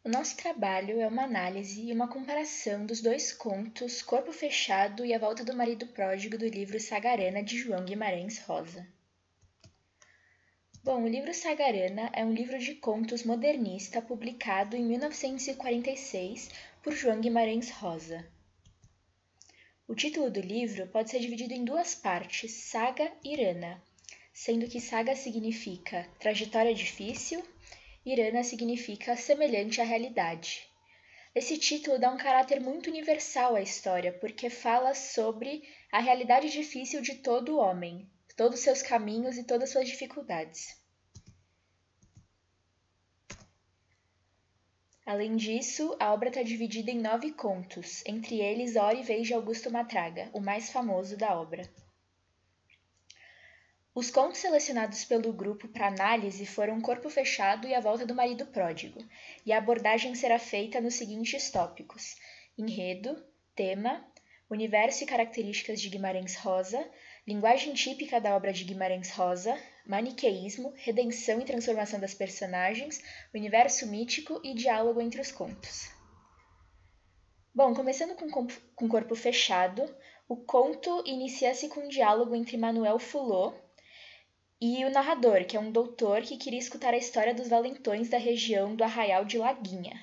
O nosso trabalho é uma análise e uma comparação dos dois contos Corpo Fechado e A Volta do Marido Pródigo do livro Sagarana, de João Guimarães Rosa. Bom, o livro Sagarana é um livro de contos modernista publicado em 1946 por João Guimarães Rosa. O título do livro pode ser dividido em duas partes, Saga e Rana, sendo que Saga significa trajetória difícil e Rana significa semelhante à realidade. Esse título dá um caráter muito universal à história, porque fala sobre a realidade difícil de todo homem, todos os seus caminhos e todas as suas dificuldades. Além disso, a obra está dividida em 9 contos, entre eles Hora e Vez de Augusto Matraga, o mais famoso da obra. Os contos selecionados pelo grupo para análise foram Corpo Fechado e A Volta do Marido Pródigo, e a abordagem será feita nos seguintes tópicos: enredo, tema, universo e características de Guimarães Rosa, linguagem típica da obra de Guimarães Rosa, maniqueísmo, redenção e transformação das personagens, universo mítico e diálogo entre os contos. Bom, começando com Corpo Fechado, o conto inicia-se com um diálogo entre Manuel Fulô e o narrador, que é um doutor que queria escutar a história dos valentões da região do Arraial de Laguinha,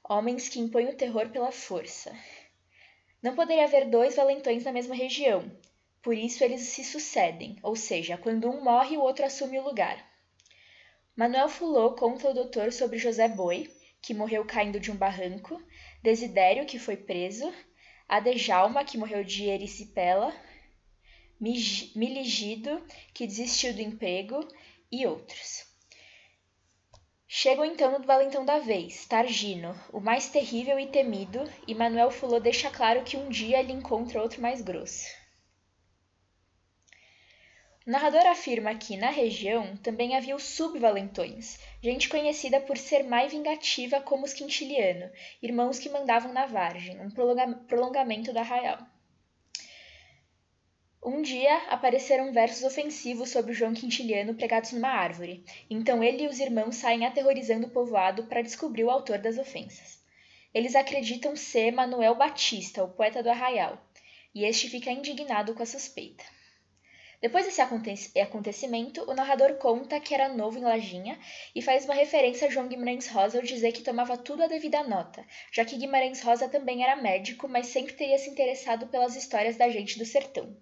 homens que impõem o terror pela força. Não poderia haver 2 valentões na mesma região, por isso eles se sucedem, ou seja, quando um morre, o outro assume o lugar. Manuel Fulô conta ao doutor sobre José Boi, que morreu caindo de um barranco, Desidério, que foi preso, Adejalma, que morreu de erisipela, Miligido, que desistiu do emprego, e outros. Chegam então no valentão da vez, Targino, o mais terrível e temido, e Manuel Fulô deixa claro que um dia ele encontra outro mais grosso. O narrador afirma que, na região, também havia os subvalentões, gente conhecida por ser mais vingativa como os Quintiliano, irmãos que mandavam na Vargem, um prolongamento do arraial. Um dia apareceram versos ofensivos sobre João Quintiliano pregados numa árvore, então ele e os irmãos saem aterrorizando o povoado para descobrir o autor das ofensas. Eles acreditam ser Manuel Batista, o poeta do arraial, e este fica indignado com a suspeita. Depois desse acontecimento, o narrador conta que era novo em Lajinha e faz uma referência a João Guimarães Rosa ao dizer que tomava tudo à devida nota, já que Guimarães Rosa também era médico, mas sempre teria se interessado pelas histórias da gente do sertão.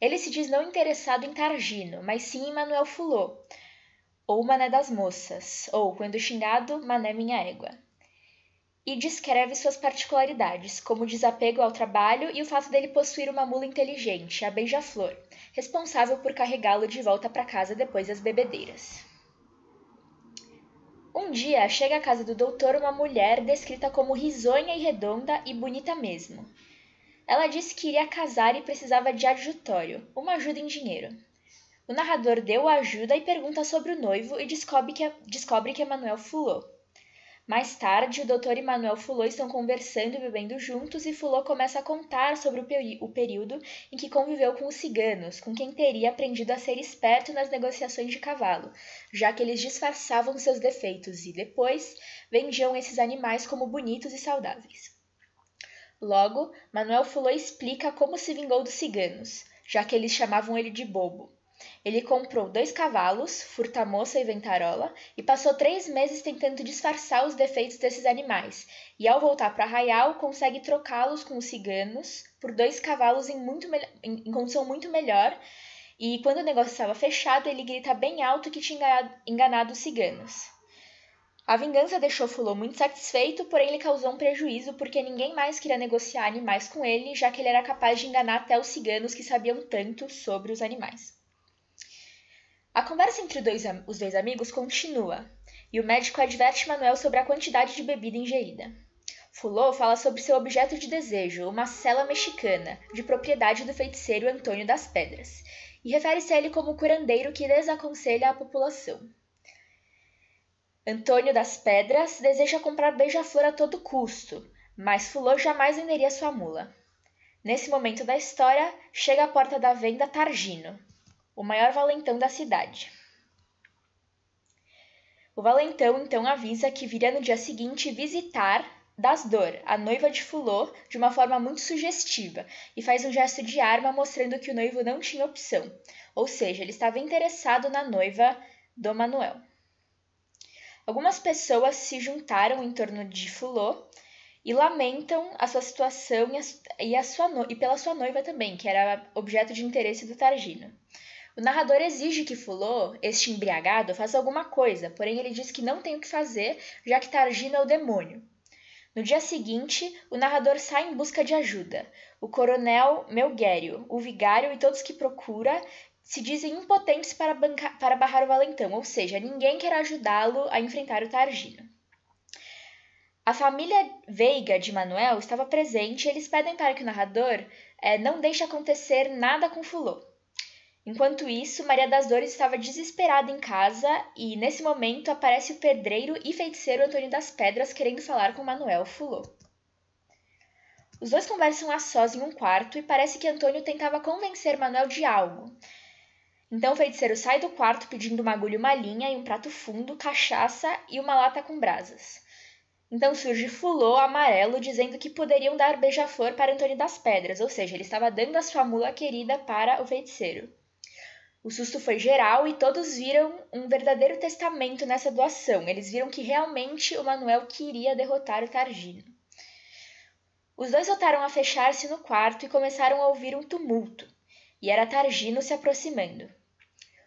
Ele se diz não interessado em Targino, mas sim em Manuel Fulô, ou Mané das Moças, ou, quando xingado, Mané minha égua. E descreve suas particularidades, como o desapego ao trabalho e o fato dele possuir uma mula inteligente, a Beija-Flor, responsável por carregá-lo de volta para casa depois das bebedeiras. Um dia, chega à casa do doutor uma mulher descrita como risonha e redonda e bonita mesmo. Ela disse que iria casar e precisava de adjutório, uma ajuda em dinheiro. O narrador deu a ajuda e pergunta sobre o noivo e descobre que é Manuel Fulô. Mais tarde, o doutor e Manuel Fulô estão conversando e bebendo juntos e Fulô começa a contar sobre o período em que conviveu com os ciganos, com quem teria aprendido a ser esperto nas negociações de cavalo, já que eles disfarçavam seus defeitos e, depois, vendiam esses animais como bonitos e saudáveis. Logo, Manuel Fulô explica como se vingou dos ciganos, já que eles chamavam ele de bobo. Ele comprou 2 cavalos, Furtamoça e Ventarola, e passou 3 meses tentando disfarçar os defeitos desses animais, e ao voltar para Arraial consegue trocá-los com os ciganos por 2 cavalos em condição muito melhor, e quando o negócio estava fechado, ele grita bem alto que tinha enganado os ciganos. A vingança deixou Fulô muito satisfeito, porém lhe causou um prejuízo porque ninguém mais queria negociar animais com ele, já que ele era capaz de enganar até os ciganos que sabiam tanto sobre os animais. A conversa entre os dois amigos continua, e o médico adverte Manuel sobre a quantidade de bebida ingerida. Fulô fala sobre seu objeto de desejo, uma cela mexicana, de propriedade do feiticeiro Antônio das Pedras, e refere-se a ele como curandeiro que desaconselha a população. Antônio das Pedras deseja comprar Beija-Flor a todo custo, mas Fulô jamais venderia sua mula. Nesse momento da história, chega à porta da venda Targino, o maior valentão da cidade. O valentão então avisa que viria no dia seguinte visitar Dasdor, a noiva de Fulô, de uma forma muito sugestiva, e faz um gesto de arma mostrando que o noivo não tinha opção, ou seja, ele estava interessado na noiva do Manuel. Algumas pessoas se juntaram em torno de Fulô e lamentam a sua situação e pela sua noiva também, que era objeto de interesse do Targino. O narrador exige que Fulô, este embriagado, faça alguma coisa, porém ele diz que não tem o que fazer, já que Targino é o demônio. No dia seguinte, o narrador sai em busca de ajuda. O coronel Melguério, o vigário e todos que procura se dizem impotentes para barrar o valentão, ou seja, ninguém quer ajudá-lo a enfrentar o Targino. A família Veiga de Manuel estava presente e eles pedem para que o narrador não deixe acontecer nada com Fulô. Enquanto isso, Maria das Dores estava desesperada em casa e, nesse momento, aparece o pedreiro e feiticeiro Antônio das Pedras querendo falar com Manuel Fulô. Os dois conversam a sós em um quarto e parece que Antônio tentava convencer Manuel de algo. Então o feiticeiro sai do quarto pedindo uma agulha, uma linha e um prato fundo, cachaça e uma lata com brasas. Então surge Fulô amarelo dizendo que poderiam dar beija-flor para Antônio das Pedras, ou seja, ele estava dando a sua mula querida para o feiticeiro. O susto foi geral e todos viram um verdadeiro testamento nessa doação. Eles viram que realmente o Manuel queria derrotar o Targino. Os dois voltaram a fechar-se no quarto e começaram a ouvir um tumulto. E era Targino se aproximando.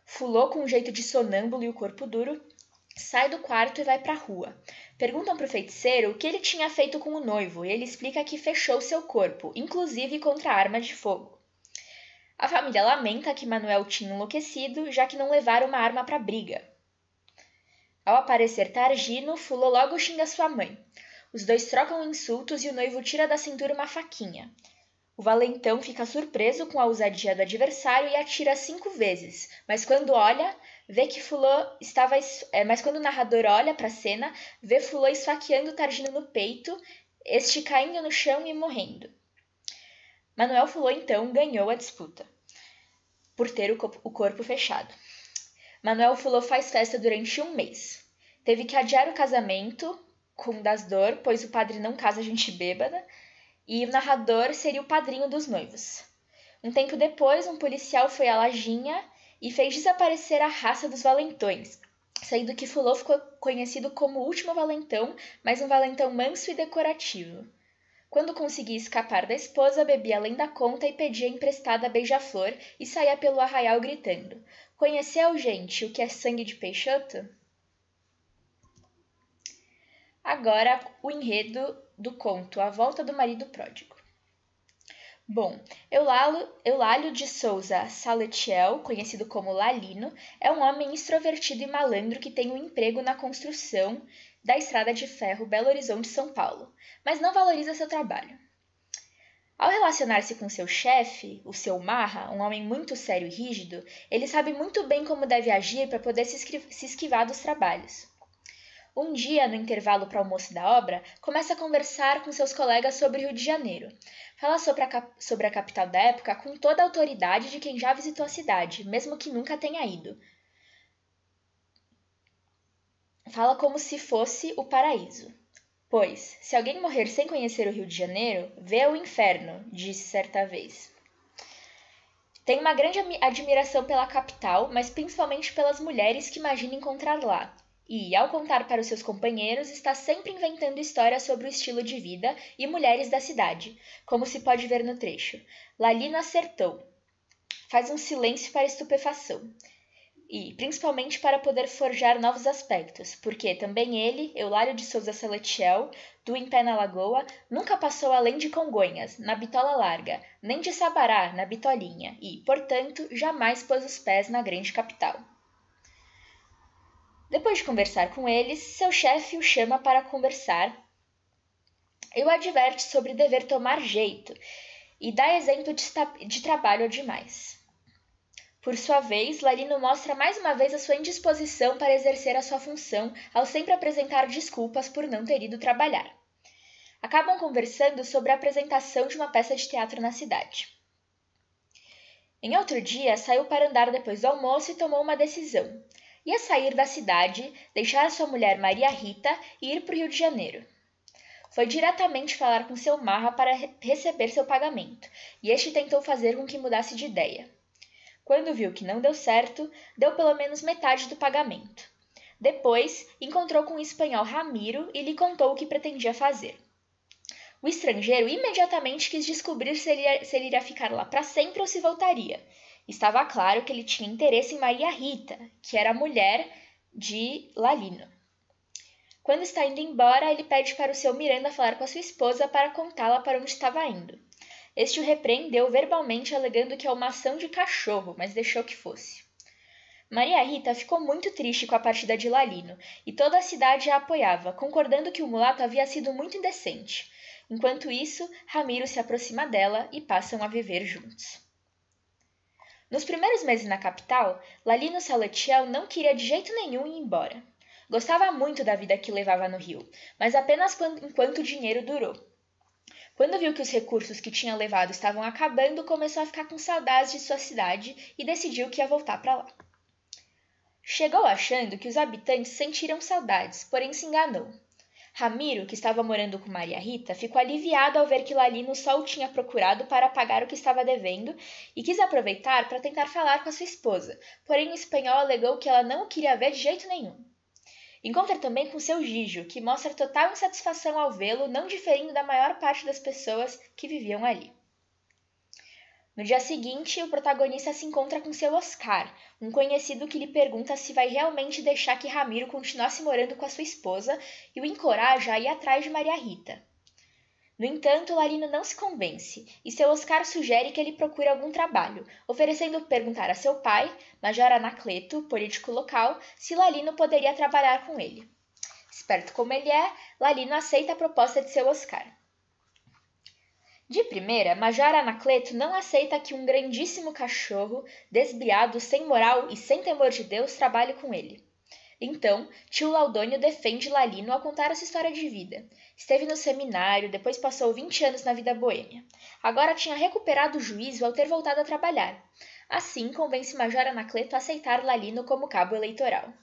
Fulô, com um jeito de sonâmbulo e o corpo duro, sai do quarto e vai para a rua. Perguntam para o feiticeiro o que ele tinha feito com o noivo e ele explica que fechou seu corpo, inclusive contra a arma de fogo. A família lamenta que Manuel tinha enlouquecido, já que não levaram uma arma para a briga. Ao aparecer Targino, Fulô logo xinga sua mãe. Os dois trocam insultos e o noivo tira da cintura uma faquinha. O valentão fica surpreso com a ousadia do adversário e atira 5 vezes, mas quando o narrador olha para a cena, vê Fulô esfaqueando Targino no peito, este caindo no chão e morrendo. Manuel Fulô então ganhou a disputa, por ter o corpo fechado. Manuel Fulô faz festa durante 1 mês. Teve que adiar o casamento com Dasdor, pois o padre não casa gente bêbada, e o narrador seria o padrinho dos noivos. Um tempo depois, um policial foi à Lajinha e fez desaparecer a raça dos valentões, sendo que Fulô ficou conhecido como o último valentão, mas um valentão manso e decorativo. Quando conseguia escapar da esposa, bebia além da conta e pedia emprestada beija-flor e saía pelo arraial gritando: "Conheceu, gente, o que é sangue de Peixoto?" Agora, o enredo do conto A Volta do Marido Pródigo. Bom, Eulálio de Souza Saletiel, conhecido como Lalino, é um homem extrovertido e malandro que tem um emprego na construção da estrada de ferro Belo Horizonte-São Paulo, mas não valoriza seu trabalho. Ao relacionar-se com seu chefe, o seu Marra, um homem muito sério e rígido, ele sabe muito bem como deve agir para poder se esquivar dos trabalhos. Um dia, no intervalo para o almoço da obra, começa a conversar com seus colegas sobre o Rio de Janeiro. Fala sobre a capital da época com toda a autoridade de quem já visitou a cidade, mesmo que nunca tenha ido. Fala como se fosse o paraíso. Pois, se alguém morrer sem conhecer o Rio de Janeiro, vê o inferno, disse certa vez. Tem uma grande admiração pela capital, mas principalmente pelas mulheres que imagina encontrar lá. E, ao contar para os seus companheiros, está sempre inventando histórias sobre o estilo de vida e mulheres da cidade, como se pode ver no trecho. Lalino acertou. Faz um silêncio para estupefação. E, principalmente para poder forjar novos aspectos, porque também ele, Eulálio de Souza Saletiel, do Em Pé na Lagoa, nunca passou além de Congonhas, na bitola larga, nem de Sabará, na bitolinha, e, portanto, jamais pôs os pés na grande capital. Depois de conversar com eles, seu chefe o chama para conversar e o adverte sobre dever tomar jeito e dá exemplo de trabalho demais. Por sua vez, Lalino mostra mais uma vez a sua indisposição para exercer a sua função ao sempre apresentar desculpas por não ter ido trabalhar. Acabam conversando sobre a apresentação de uma peça de teatro na cidade. Em outro dia, saiu para andar depois do almoço e tomou uma decisão. Ia sair da cidade, deixar a sua mulher Maria Rita e ir para o Rio de Janeiro. Foi diretamente falar com seu marra para receber seu pagamento, e este tentou fazer com que mudasse de ideia. Quando viu que não deu certo, deu pelo menos metade do pagamento. Depois, encontrou com o espanhol Ramiro e lhe contou o que pretendia fazer. O estrangeiro imediatamente quis descobrir se ele iria ficar lá para sempre ou se voltaria. Estava claro que ele tinha interesse em Maria Rita, que era a mulher de Lalino. Quando está indo embora, ele pede para o seu Miranda falar com a sua esposa para contá-la para onde estava indo. Este o repreendeu verbalmente, alegando que é uma ação de cachorro, mas deixou que fosse. Maria Rita ficou muito triste com a partida de Lalino, e toda a cidade a apoiava, concordando que o mulato havia sido muito indecente. Enquanto isso, Ramiro se aproxima dela e passam a viver juntos. Nos primeiros meses na capital, Lalino Salatiel não queria de jeito nenhum ir embora. Gostava muito da vida que levava no Rio, mas apenas enquanto o dinheiro durou. Quando viu que os recursos que tinha levado estavam acabando, começou a ficar com saudades de sua cidade e decidiu que ia voltar para lá. Chegou achando que os habitantes sentiram saudades, porém se enganou. Ramiro, que estava morando com Maria Rita, ficou aliviado ao ver que Lalino só o tinha procurado para pagar o que estava devendo e quis aproveitar para tentar falar com a sua esposa, porém o espanhol alegou que ela não o queria ver de jeito nenhum. Encontra também com seu Gijo, que mostra total insatisfação ao vê-lo, não diferindo da maior parte das pessoas que viviam ali. No dia seguinte, o protagonista se encontra com seu Oscar, um conhecido que lhe pergunta se vai realmente deixar que Ramiro continuasse morando com a sua esposa e o encoraja a ir atrás de Maria Rita. No entanto, Lalino não se convence e seu Oscar sugere que ele procure algum trabalho, oferecendo perguntar a seu pai, Major Anacleto, político local, se Lalino poderia trabalhar com ele. Esperto como ele é, Lalino aceita a proposta de seu Oscar. De primeira, Major Anacleto não aceita que um grandíssimo cachorro, desbriado, sem moral e sem temor de Deus, trabalhe com ele. Então, tio Laudônio defende Lalino ao contar essa história de vida. Esteve no seminário, depois passou 20 anos na vida boêmia. Agora tinha recuperado o juízo ao ter voltado a trabalhar. Assim, convence Major Anacleto a aceitar Lalino como cabo eleitoral.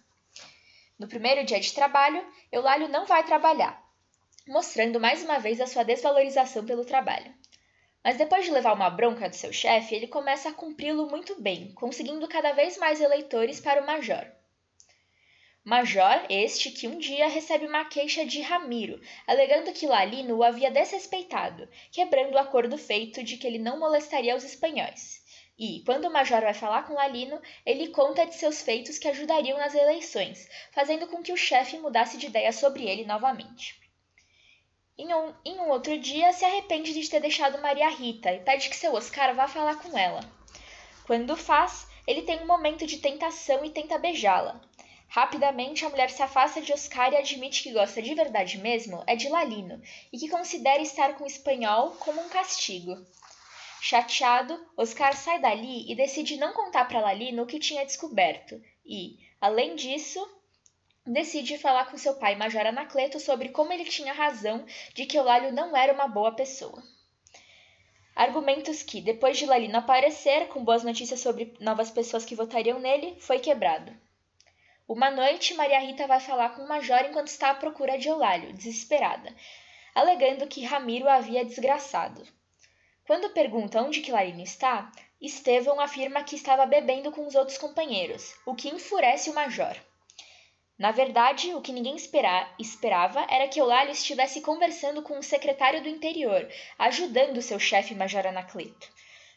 No primeiro dia de trabalho, Eulálio não vai trabalhar, mostrando mais uma vez a sua desvalorização pelo trabalho. Mas depois de levar uma bronca do seu chefe, ele começa a cumpri-lo muito bem, conseguindo cada vez mais eleitores para o Major. Major este que um dia recebe uma queixa de Ramiro, alegando que Lalino o havia desrespeitado, quebrando o acordo feito de que ele não molestaria os espanhóis. E, quando o Major vai falar com Lalino, ele conta de seus feitos que ajudariam nas eleições, fazendo com que o chefe mudasse de ideia sobre ele novamente. Em um outro dia, se arrepende de ter deixado Maria Rita e pede que seu Oscar vá falar com ela. Quando o faz, ele tem um momento de tentação e tenta beijá-la. Rapidamente, a mulher se afasta de Oscar e admite que gosta de verdade mesmo é de Lalino e que considera estar com o espanhol como um castigo. Chateado, Oscar sai dali e decide não contar para Lalino o que tinha descoberto e, além disso, decide falar com seu pai Major Anacleto sobre como ele tinha razão de que Eulálio não era uma boa pessoa. Argumentos que, depois de Lalino aparecer, com boas notícias sobre novas pessoas que votariam nele, foi quebrado. Uma noite, Maria Rita vai falar com o Major enquanto está à procura de Eulálio, desesperada, alegando que Ramiro a havia desgraçado. Quando pergunta onde que Lalino está, Estevão afirma que estava bebendo com os outros companheiros, o que enfurece o Major. Na verdade, o que ninguém esperava era que Eulálio estivesse conversando com o secretário do interior, ajudando seu chefe Major Anacleto.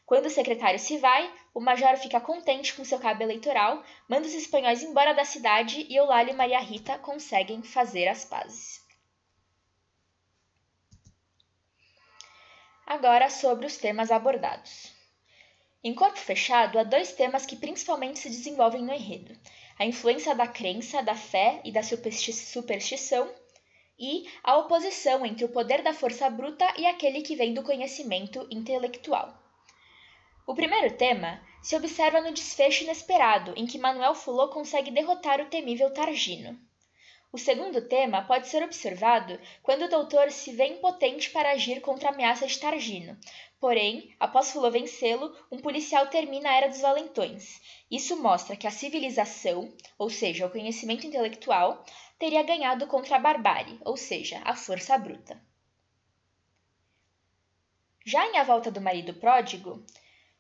Quando o secretário se vai, o Major fica contente com seu cabo eleitoral, manda os espanhóis embora da cidade e Eulálio e Maria Rita conseguem fazer as pazes. Agora sobre os temas abordados. Em Corpo Fechado, há dois temas que principalmente se desenvolvem no enredo: a influência da crença, da fé e da superstição, e a oposição entre o poder da força bruta e aquele que vem do conhecimento intelectual. O primeiro tema se observa no desfecho inesperado, em que Manuel Fulô consegue derrotar o temível Targino. O segundo tema pode ser observado quando o doutor se vê impotente para agir contra a ameaça de Targino. Porém, após Fulô vencê-lo, um policial termina a Era dos Valentões. Isso mostra que a civilização, ou seja, o conhecimento intelectual, teria ganhado contra a barbárie, ou seja, a força bruta. Já em A Volta do Marido Pródigo,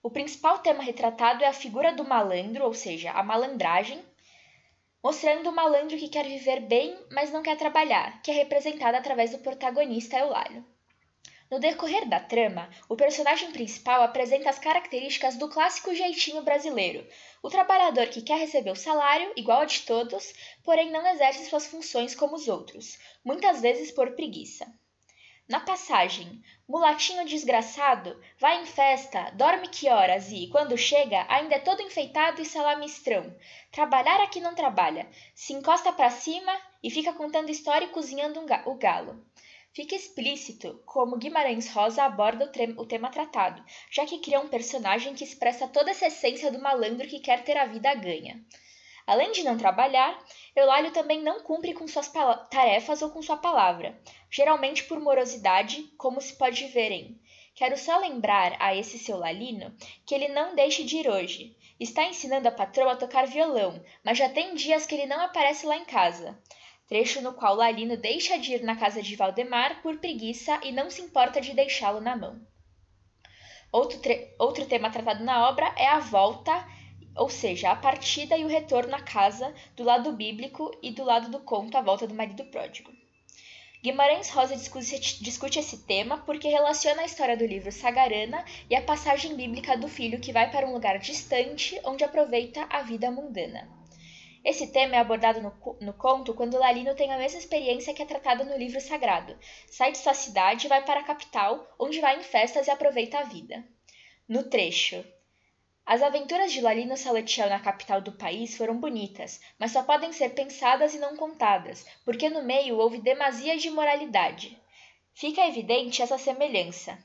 o principal tema retratado é a figura do malandro, ou seja, a malandragem, mostrando o malandro que quer viver bem, mas não quer trabalhar, que é representada através do protagonista Eulálio. No decorrer da trama, o personagem principal apresenta as características do clássico jeitinho brasileiro, o trabalhador que quer receber o salário, igual a de todos, porém não exerce suas funções como os outros, muitas vezes por preguiça. Na passagem, mulatinho desgraçado, vai em festa, dorme que horas e, quando chega, ainda é todo enfeitado e salamistrão. Trabalhar aqui não trabalha, se encosta pra cima e fica contando história e cozinhando o galo. Fica explícito como Guimarães Rosa aborda o tema tratado, já que cria um personagem que expressa toda essa essência do malandro que quer ter a vida ganha. Além de não trabalhar, Eulálio também não cumpre com suas tarefas ou com sua palavra, geralmente por morosidade, como se pode ver em Quero só lembrar a esse seu Lalino que ele não deixe de ir hoje. Está ensinando a patroa a tocar violão, mas já tem dias que ele não aparece lá em casa. Trecho no qual Lalino deixa de ir na casa de Valdemar por preguiça e não se importa de deixá-lo na mão. Outro tema tratado na obra é a volta, ou seja, a partida e o retorno à casa, do lado bíblico e do lado do conto A Volta do Marido Pródigo. Guimarães Rosa discute esse tema porque relaciona a história do livro Sagarana e a passagem bíblica do filho que vai para um lugar distante, onde aproveita a vida mundana. Esse tema é abordado no conto quando Lalino tem a mesma experiência que é tratada no livro sagrado. Sai de sua cidade e vai para a capital, onde vai em festas e aproveita a vida. No trecho, as aventuras de Lalino Salatiel na capital do país foram bonitas, mas só podem ser pensadas e não contadas, porque no meio houve demasia de moralidade. Fica evidente essa semelhança.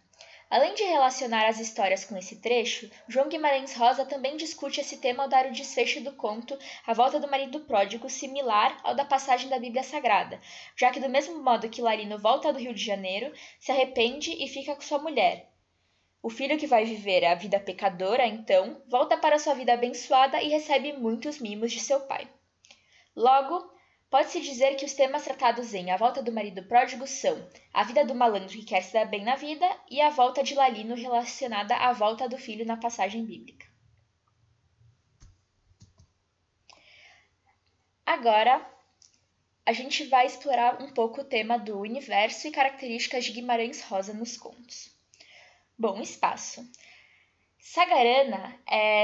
Além de relacionar as histórias com esse trecho, João Guimarães Rosa também discute esse tema ao dar o desfecho do conto A Volta do Marido Pródigo, similar ao da passagem da Bíblia Sagrada, já que do mesmo modo que Lalino volta do Rio de Janeiro, se arrepende e fica com sua mulher. O filho que vai viver a vida pecadora, então, volta para sua vida abençoada e recebe muitos mimos de seu pai. Logo, pode-se dizer que os temas tratados em A Volta do Marido Pródigo são a vida do malandro que quer se dar bem na vida e a volta de Lalino relacionada à volta do filho na passagem bíblica. Agora, a gente vai explorar um pouco o tema do universo e características de Guimarães Rosa nos contos. Bom, espaço. Sagarana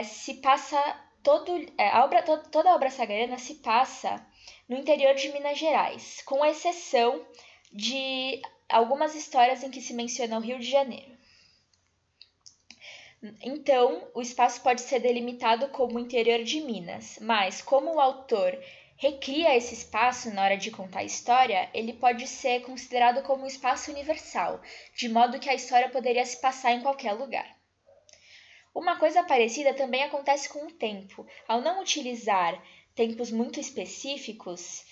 se passa toda a obra sagarana se passa no interior de Minas Gerais, com exceção de algumas histórias em que se menciona o Rio de Janeiro. Então, o espaço pode ser delimitado como interior de Minas, mas como o autor recria esse espaço na hora de contar a história, ele pode ser considerado como um espaço universal, de modo que a história poderia se passar em qualquer lugar. Uma coisa parecida também acontece com o tempo. Ao não utilizar tempos muito específicos,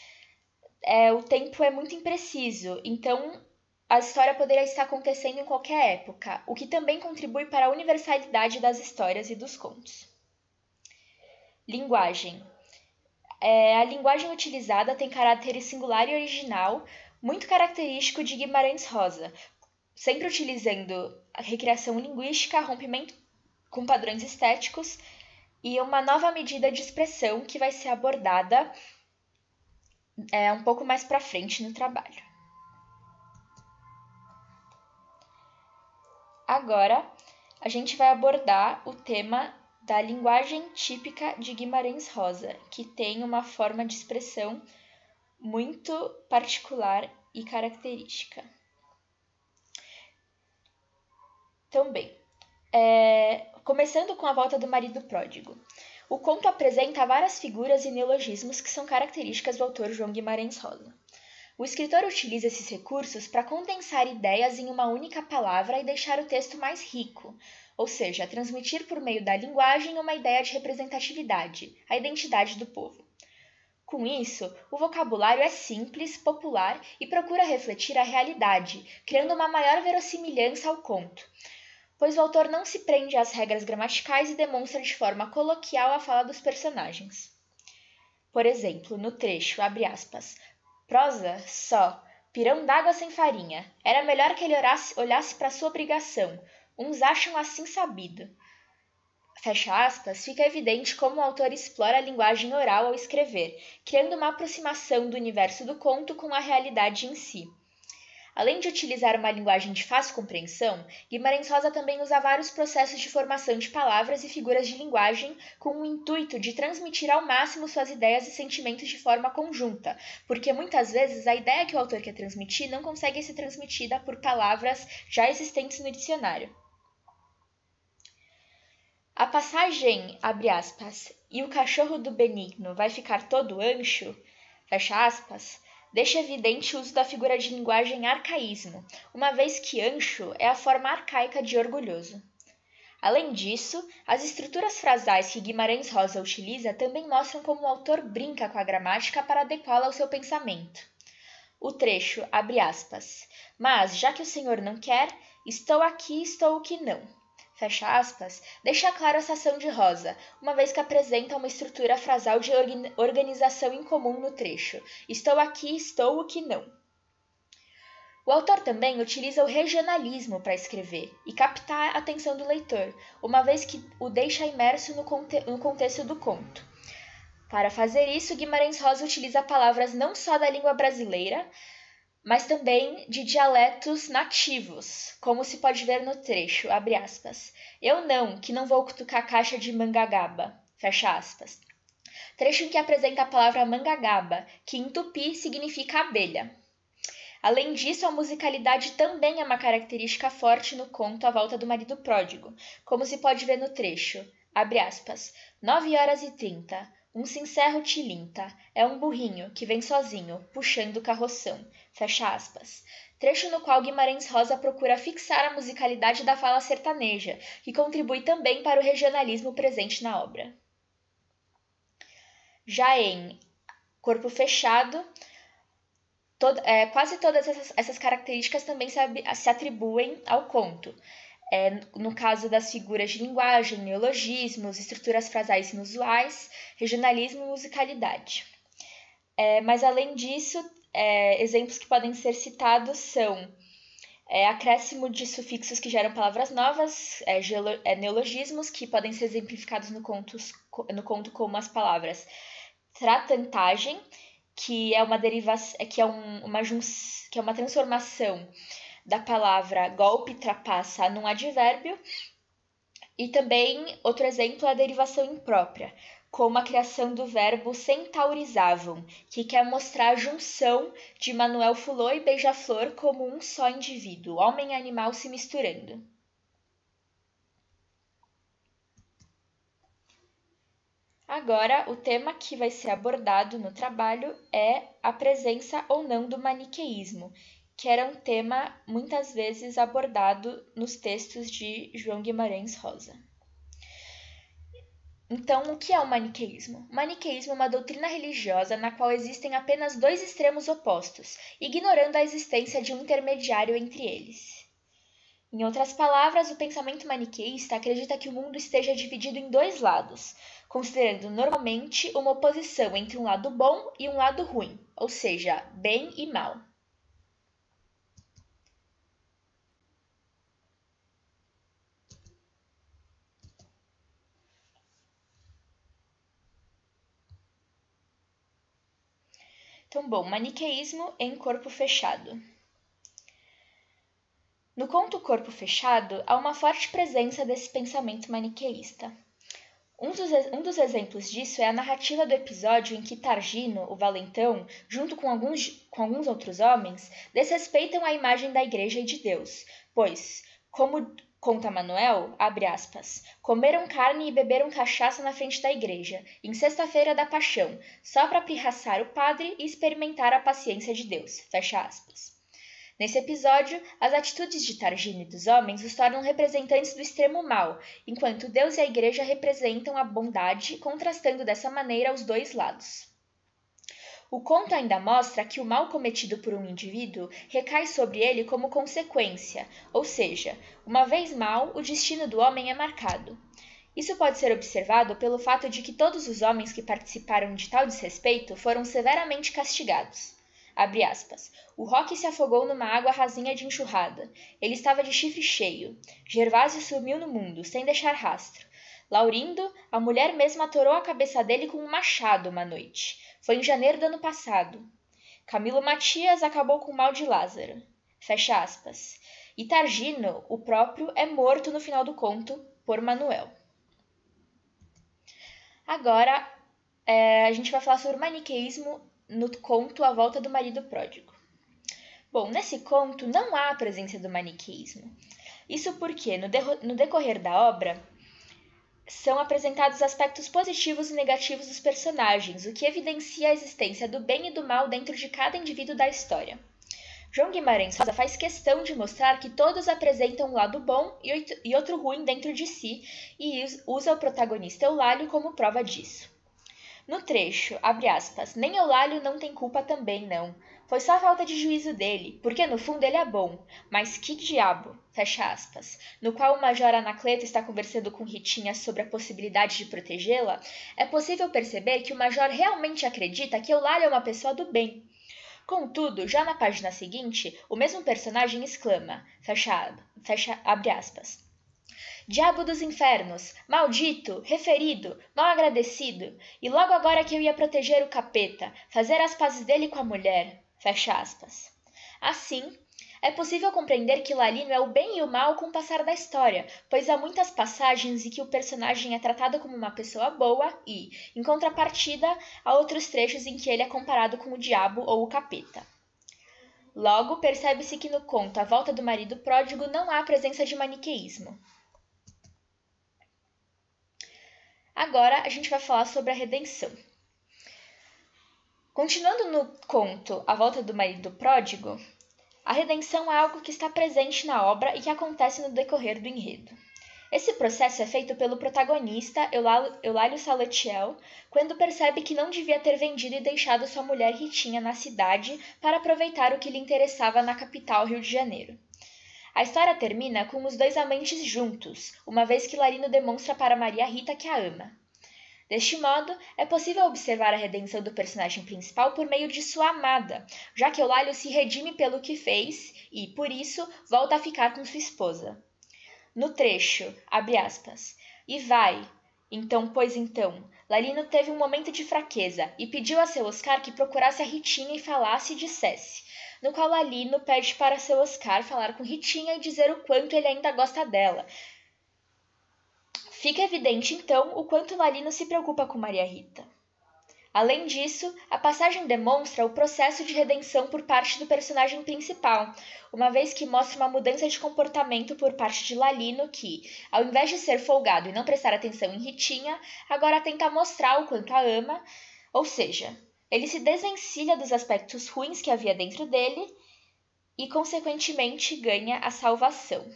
o tempo é muito impreciso, então a história poderia estar acontecendo em qualquer época, o que também contribui para a universalidade das histórias e dos contos. Linguagem. A linguagem utilizada tem caráter singular e original, muito característico de Guimarães Rosa, sempre utilizando a recriação linguística, rompimento com padrões estéticos e uma nova medida de expressão que vai ser abordada um pouco mais para frente no trabalho. Agora, a gente vai abordar o tema da linguagem típica de Guimarães Rosa, que tem uma forma de expressão muito particular e característica. Então, bem, começando com A Volta do Marido Pródigo. O conto apresenta várias figuras e neologismos que são características do autor João Guimarães Rosa. O escritor utiliza esses recursos para condensar ideias em uma única palavra e deixar o texto mais rico, ou seja, transmitir por meio da linguagem uma ideia de representatividade, a identidade do povo. Com isso, o vocabulário é simples, popular e procura refletir a realidade, criando uma maior verossimilhança ao conto, pois o autor não se prende às regras gramaticais e demonstra de forma coloquial a fala dos personagens. Por exemplo, no trecho, abre aspas, prosa, só, pirão d'água sem farinha, era melhor que ele olhasse para sua obrigação, uns acham assim sabido. Fecha aspas, fica evidente como o autor explora a linguagem oral ao escrever, criando uma aproximação do universo do conto com a realidade em si. Além de utilizar uma linguagem de fácil compreensão, Guimarães Rosa também usa vários processos de formação de palavras e figuras de linguagem com o intuito de transmitir ao máximo suas ideias e sentimentos de forma conjunta, porque muitas vezes a ideia que o autor quer transmitir não consegue ser transmitida por palavras já existentes no dicionário. A passagem, abre aspas, e o cachorro do Benigno vai ficar todo ancho, fecha aspas, deixa evidente o uso da figura de linguagem arcaísmo, uma vez que ancho é a forma arcaica de orgulhoso. Além disso, as estruturas frasais que Guimarães Rosa utiliza também mostram como o autor brinca com a gramática para adequá-la ao seu pensamento. O trecho, abre aspas, mas, já que o senhor não quer, estou aqui, estou o que não. Fecha aspas, deixa claro essa ação de Rosa, uma vez que apresenta uma estrutura frasal de organização incomum no trecho. Estou aqui, estou o que não. O autor também utiliza o regionalismo para escrever e captar a atenção do leitor, uma vez que o deixa imerso no contexto do conto. Para fazer isso, Guimarães Rosa utiliza palavras não só da língua brasileira, mas também de dialetos nativos, como se pode ver no trecho, abre aspas. Eu não, que não vou cutucar a caixa de mangagaba, fecha aspas. Trecho em que apresenta a palavra mangagaba, que em tupi significa abelha. Além disso, a musicalidade também é uma característica forte no conto A Volta do Marido Pródigo, como se pode ver no trecho, abre aspas, 9h30, um sincero tilinta, é um burrinho que vem sozinho, puxando o carroção, fecha aspas. Trecho no qual Guimarães Rosa procura fixar a musicalidade da fala sertaneja, que contribui também para o regionalismo presente na obra. Já em Corpo Fechado, quase todas essas características também se atribuem ao conto. No caso das figuras de linguagem, neologismos, estruturas frasais inusuais, regionalismo e musicalidade. Mas, além disso, exemplos que podem ser citados são acréscimo de sufixos que geram palavras novas, neologismos, que podem ser exemplificados no conto como as palavras tratantagem, que é uma derivação, que é uma transformação da palavra golpe, trapaça, num advérbio. E também, outro exemplo é a derivação imprópria, como a criação do verbo centaurizavam, que quer mostrar a junção de Manuel Fulô e Beija-Flor como um só indivíduo, homem e animal se misturando. Agora, o tema que vai ser abordado no trabalho é a presença ou não do maniqueísmo, que era um tema muitas vezes abordado nos textos de João Guimarães Rosa. Então, o que é o maniqueísmo? O maniqueísmo é uma doutrina religiosa na qual existem apenas dois extremos opostos, ignorando a existência de um intermediário entre eles. Em outras palavras, o pensamento maniqueísta acredita que o mundo esteja dividido em dois lados, considerando normalmente uma oposição entre um lado bom e um lado ruim, ou seja, bem e mal. Então, maniqueísmo em Corpo Fechado. No conto Corpo Fechado, há uma forte presença desse pensamento maniqueísta. Um dos exemplos disso é a narrativa do episódio em que Targino, o valentão, junto com alguns outros homens, desrespeitam a imagem da igreja e de Deus, pois, como conta Manuel, abre aspas, comeram carne e beberam cachaça na frente da igreja, em sexta-feira da paixão, só para pirraçar o padre e experimentar a paciência de Deus, fecha aspas. Nesse episódio, as atitudes de Targino e dos homens os tornam representantes do extremo mal, enquanto Deus e a igreja representam a bondade, contrastando dessa maneira os dois lados. O conto ainda mostra que o mal cometido por um indivíduo recai sobre ele como consequência, ou seja, uma vez mal, o destino do homem é marcado. Isso pode ser observado pelo fato de que todos os homens que participaram de tal desrespeito foram severamente castigados. Abre aspas. O Roque se afogou numa água rasinha de enxurrada. Ele estava de chifre cheio. Gervásio sumiu no mundo, sem deixar rastro. Laurindo, a mulher mesma atorou a cabeça dele com um machado uma noite. Foi em janeiro do ano passado. Camilo Matias acabou com o mal de Lázaro. Fecha aspas. E Targino, o próprio, é morto no final do conto por Manuel. Agora, a gente vai falar sobre o maniqueísmo no conto A Volta do Marido Pródigo. Bom, nesse conto não há a presença do maniqueísmo. Isso porque, no decorrer da obra, são apresentados aspectos positivos e negativos dos personagens, o que evidencia a existência do bem e do mal dentro de cada indivíduo da história. João Guimarães Rosa faz questão de mostrar que todos apresentam um lado bom e outro ruim dentro de si e usa o protagonista Eulálio como prova disso. No trecho, abre aspas, nem Eulálio não tem culpa também, não. Foi só a falta de juízo dele, porque no fundo ele é bom. Mas que diabo, fecha aspas, no qual o Major Anacleto está conversando com Ritinha sobre a possibilidade de protegê-la, é possível perceber que o Major realmente acredita que Eulálio é uma pessoa do bem. Contudo, já na página seguinte, o mesmo personagem exclama, abre aspas, diabo dos infernos, maldito, referido, mal agradecido, e logo agora que eu ia proteger o capeta, fazer as pazes dele com a mulher, fecha aspas. Assim, é possível compreender que Lalino é o bem e o mal com o passar da história, pois há muitas passagens em que o personagem é tratado como uma pessoa boa e, em contrapartida, há outros trechos em que ele é comparado com o diabo ou o capeta. Logo, percebe-se que no conto A Volta do Marido Pródigo não há presença de maniqueísmo. Agora a gente vai falar sobre a redenção. Continuando no conto A Volta do Marido Pródigo, a redenção é algo que está presente na obra e que acontece no decorrer do enredo. Esse processo é feito pelo protagonista, Eulálio Salatiel, quando percebe que não devia ter vendido e deixado sua mulher Ritinha na cidade para aproveitar o que lhe interessava na capital, Rio de Janeiro. A história termina com os dois amantes juntos, uma vez que Larino demonstra para Maria Rita que a ama. Deste modo, é possível observar a redenção do personagem principal por meio de sua amada, já que Eulálio se redime pelo que fez e, por isso, volta a ficar com sua esposa. No trecho, abre aspas, e vai, pois então, Larino teve um momento de fraqueza e pediu a seu Oscar que procurasse a Ritinha e falasse e dissesse, no qual Lalino pede para seu Oscar falar com Ritinha e dizer o quanto ele ainda gosta dela. Fica evidente, então, o quanto Lalino se preocupa com Maria Rita. Além disso, a passagem demonstra o processo de redenção por parte do personagem principal, uma vez que mostra uma mudança de comportamento por parte de Lalino que, ao invés de ser folgado e não prestar atenção em Ritinha, agora tenta mostrar o quanto a ama, ou seja, ele se desvencilha dos aspectos ruins que havia dentro dele e, consequentemente, ganha a salvação.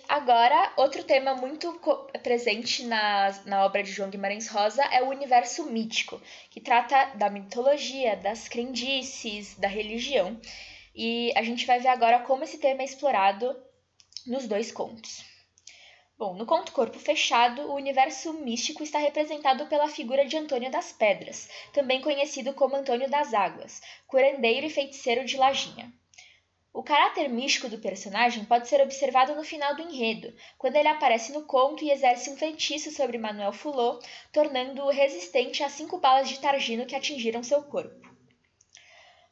Agora, outro tema muito presente na obra de João Guimarães Rosa é o universo mítico, que trata da mitologia, das crendices, da religião. E a gente vai ver agora como esse tema é explorado nos dois contos. Bom, no conto Corpo Fechado, o universo místico está representado pela figura de Antônio das Pedras, também conhecido como Antônio das Águas, curandeiro e feiticeiro de Lajinha. O caráter místico do personagem pode ser observado no final do enredo, quando ele aparece no conto e exerce um feitiço sobre Manuel Fulô, tornando-o resistente às 5 balas de Targino que atingiram seu corpo.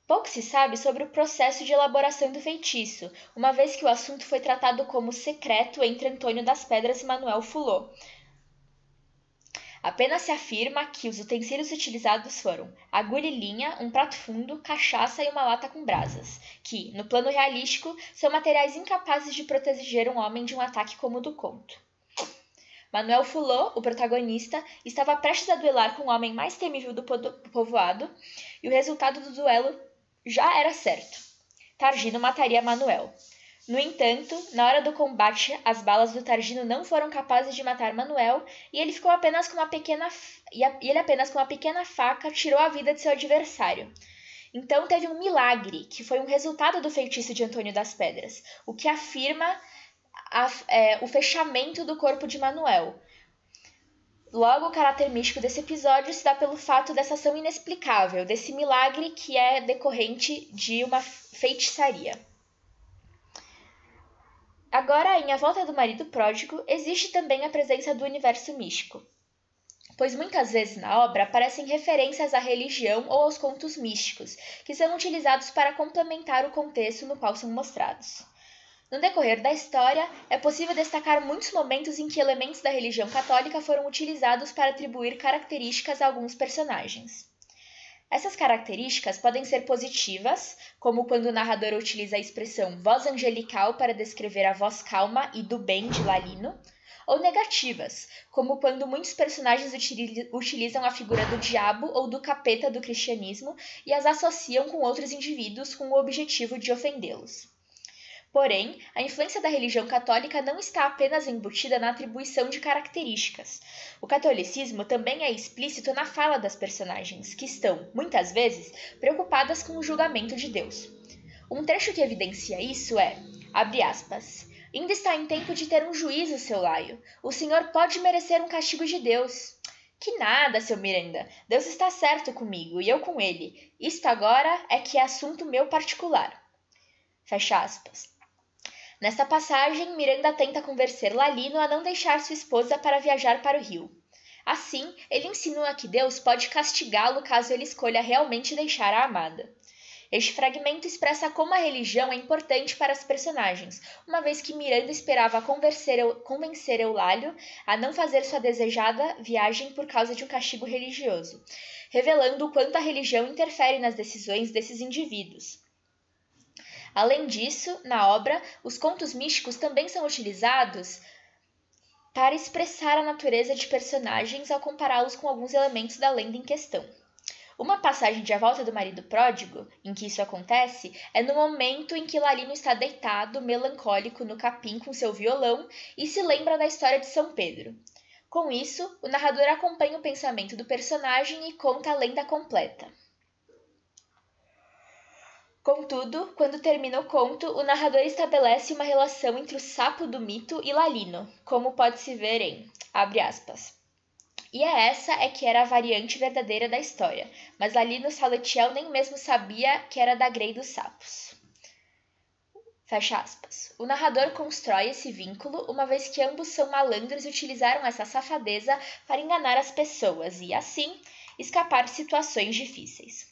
Pouco se sabe sobre o processo de elaboração do feitiço, uma vez que o assunto foi tratado como secreto entre Antônio das Pedras e Manuel Fulô. Apenas se afirma que os utensílios utilizados foram agulha e linha, um prato fundo, cachaça e uma lata com brasas, que, no plano realístico, são materiais incapazes de proteger um homem de um ataque como o do conto. Manuel Fulô, o protagonista, estava prestes a duelar com o homem mais temível do povoado, e o resultado do duelo já era certo. Targino mataria Manuel. No entanto, na hora do combate, as balas do Targino não foram capazes de matar Manuel e ele ficou apenas com uma pequena faca tirou a vida de seu adversário. Então teve um milagre, que foi um resultado do feitiço de Antônio das Pedras, o que afirma o fechamento do corpo de Manuel. Logo, o caráter místico desse episódio se dá pelo fato dessa ação inexplicável, desse milagre que é decorrente de uma feitiçaria. Agora, em A Volta do Marido Pródigo, existe também a presença do universo místico, pois muitas vezes na obra aparecem referências à religião ou aos contos místicos, que são utilizados para complementar o contexto no qual são mostrados. No decorrer da história, é possível destacar muitos momentos em que elementos da religião católica foram utilizados para atribuir características a alguns personagens. Essas características podem ser positivas, como quando o narrador utiliza a expressão voz angelical para descrever a voz calma e do bem de Lalino, ou negativas, como quando muitos personagens utilizam a figura do diabo ou do capeta do cristianismo e as associam com outros indivíduos com o objetivo de ofendê-los. Porém, a influência da religião católica não está apenas embutida na atribuição de características. O catolicismo também é explícito na fala das personagens, que estão, muitas vezes, preocupadas com o julgamento de Deus. Um trecho que evidencia isso é, abre aspas, ainda está em tempo de ter um juízo, seu Laio. O senhor pode merecer um castigo de Deus. Que nada, seu Miranda. Deus está certo comigo e eu com ele. Isto agora é que é assunto meu particular. Fecha aspas. Nesta passagem, Miranda tenta convencer Lalino a não deixar sua esposa para viajar para o Rio. Assim, ele insinua que Deus pode castigá-lo caso ele escolha realmente deixar a amada. Este fragmento expressa como a religião é importante para as personagens, uma vez que Miranda esperava convencer Eulálio a não fazer sua desejada viagem por causa de um castigo religioso, revelando o quanto a religião interfere nas decisões desses indivíduos. Além disso, na obra, os contos místicos também são utilizados para expressar a natureza de personagens ao compará-los com alguns elementos da lenda em questão. Uma passagem de A Volta do Marido Pródigo, em que isso acontece, é no momento em que Lalino está deitado, melancólico, no capim com seu violão e se lembra da história de São Pedro. Com isso, o narrador acompanha o pensamento do personagem e conta a lenda completa. Contudo, quando termina o conto, o narrador estabelece uma relação entre o sapo do mito e Lalino, como pode-se ver em, abre aspas, e essa que era a variante verdadeira da história, mas Lalino Salatiel nem mesmo sabia que era da Grei dos Sapos. Fecha aspas. O narrador constrói esse vínculo, uma vez que ambos são malandros e utilizaram essa safadeza para enganar as pessoas e, assim, escapar de situações difíceis.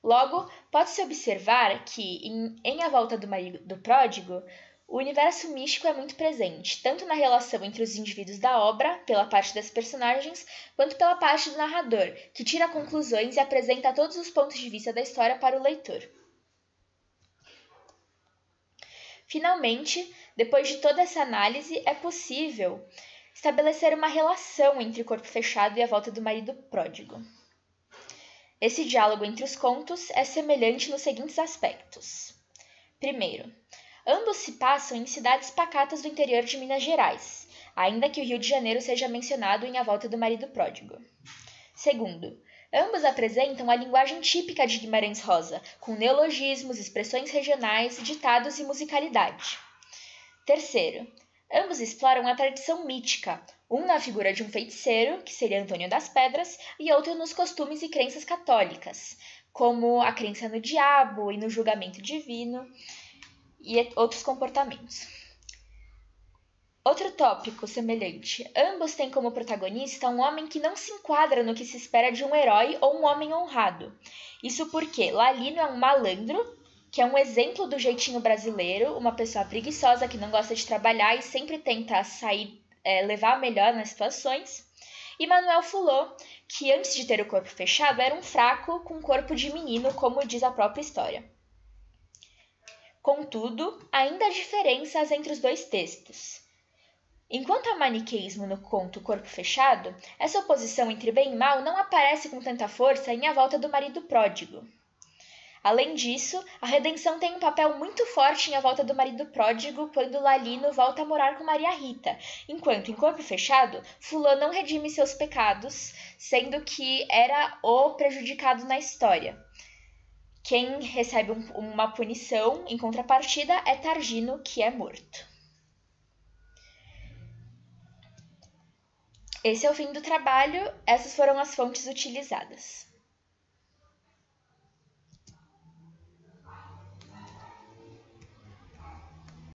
Logo, pode-se observar que, em A Volta do Marido Pródigo, o universo místico é muito presente, tanto na relação entre os indivíduos da obra, pela parte das personagens, quanto pela parte do narrador, que tira conclusões e apresenta todos os pontos de vista da história para o leitor. Finalmente, depois de toda essa análise, é possível estabelecer uma relação entre o Corpo Fechado e A Volta do Marido Pródigo. Esse diálogo entre os contos é semelhante nos seguintes aspectos. Primeiro, ambos se passam em cidades pacatas do interior de Minas Gerais, ainda que o Rio de Janeiro seja mencionado em A Volta do Marido Pródigo. Segundo, ambos apresentam a linguagem típica de Guimarães Rosa, com neologismos, expressões regionais, ditados e musicalidade. Terceiro, ambos exploram a tradição mítica, um na figura de um feiticeiro, que seria Antônio das Pedras, e outro nos costumes e crenças católicas, como a crença no diabo e no julgamento divino, e outros comportamentos. Outro tópico semelhante. Ambos têm como protagonista um homem que não se enquadra no que se espera de um herói ou um homem honrado. Isso porque Lalino é um malandro, que é um exemplo do jeitinho brasileiro, uma pessoa preguiçosa que não gosta de trabalhar e sempre tenta levar a melhor nas situações. E Manuel Fulô, que antes de ter o corpo fechado era um fraco com corpo de menino, como diz a própria história. Contudo, ainda há diferenças entre os dois textos. Enquanto há maniqueísmo no conto Corpo Fechado, essa oposição entre bem e mal não aparece com tanta força em A Volta do Marido Pródigo. Além disso, a redenção tem um papel muito forte em A Volta do Marido Pródigo quando Lalino volta a morar com Maria Rita, enquanto em Corpo Fechado, Fulô não redime seus pecados, sendo que era o prejudicado na história. Quem recebe uma punição em contrapartida é Targino, que é morto. Esse é o fim do trabalho, essas foram as fontes utilizadas.